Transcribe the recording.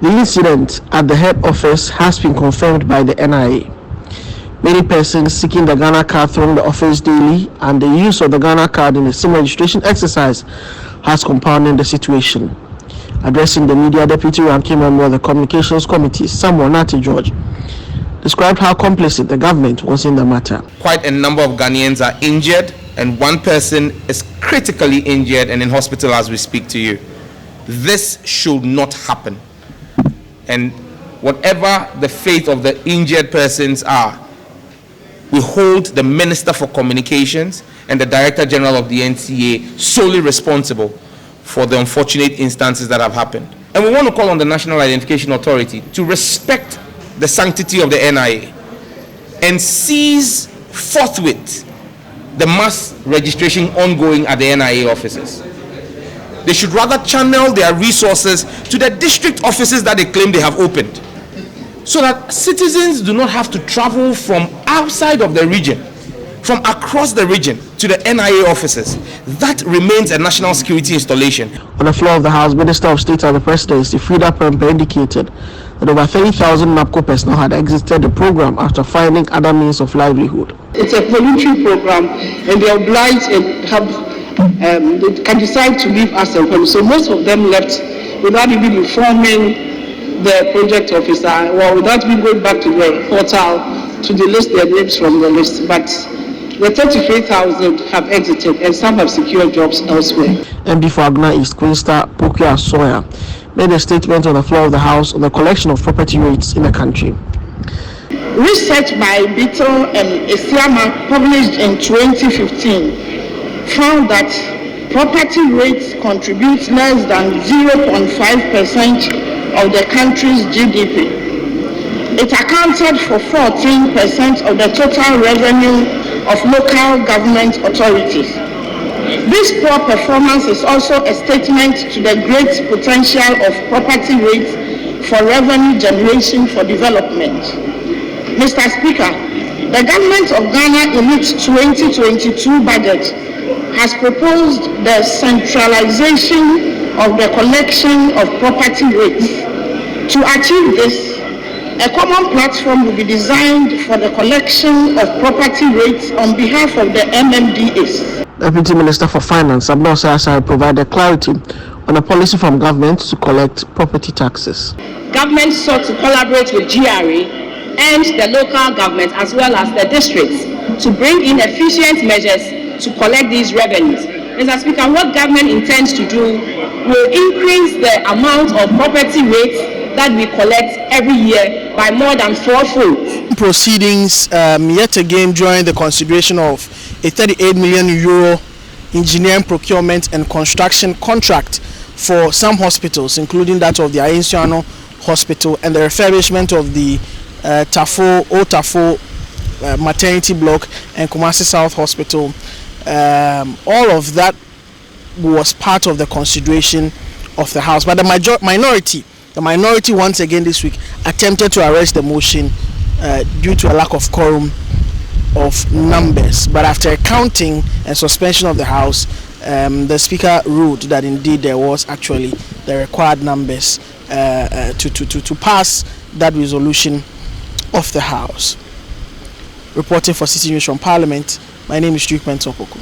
The incident at the head office has been confirmed by the NIA. Many persons seeking the Ghana card throng the office daily, and the use of the Ghana card in the SIM registration exercise has compounded the situation. Addressing the media, Deputy Ranking Member of the Communications Committee, Samuel Nati George, described how complicit the government was in the matter. Quite a number of Ghanaians are injured, and one person is critically injured and in hospital as we speak to you. This should not happen. And whatever the fate of the injured persons are, we hold the Minister for Communications and the Director General of the NCA solely responsible for the unfortunate instances that have happened. And we want to call on the National Identification Authority to respect the sanctity of the NIA and seize forthwith the mass registration ongoing at the NIA offices. They should rather channel their resources to the district offices that they claim they have opened, so that citizens do not have to travel from outside of the region, from across the region, to the NIA offices. That remains a national security installation. On the floor of the House, Minister of State and the Presidency, PRAMPAM, indicated that over 30,000 NAPCO personnel had exited the program after finding other means of livelihood. It's a voluntary program, and they are obliged and they can decide to leave us and home. So most of them left without even informing the project officer, or without even going back to the portal to delist their names from the list. But the 33,000 have exited, and some have secured jobs elsewhere. MD for Agna East, Queen Star Pokia Sawyer, made a statement on the floor of the House on the collection of property rates in the country. Research by Beetle and Esiama, published in 2015, found that property rates contribute less than 0.5% of the country's GDP. It accounted for 14% of the total revenue of local government authorities. This poor performance is also a statement to the great potential of property rates for revenue generation for development. Mr. Speaker, the government of Ghana in its 2022 budget has proposed the centralization of the collection of property rates. To achieve this, a common platform will be designed for the collection of property rates on behalf of the MMDAs. Deputy Minister for Finance, Abdul Sasai, provided clarity on a policy from government to collect property taxes. Government sought to collaborate with GRA and the local government as well as the districts to bring in efficient measures to collect these revenues. Mr. Speaker, what government intends to do will increase the amount of property rates that we collect every year by more than 4-fold. Proceedings yet again during the consideration of a 38 million euro engineering procurement and construction contract for some hospitals, including that of the Ayensiano Hospital and the refurbishment of the Old Tafo maternity block and Kumasi South Hospital. All of that was part of the consideration of the House, but the minority once again this week attempted to arrest the motion due to a lack of quorum of numbers. But after counting and suspension of the House, the Speaker ruled that indeed there was actually the required numbers to pass that resolution of the House. Reporting for Citi News from Parliament, my name is Duke Mentopoko.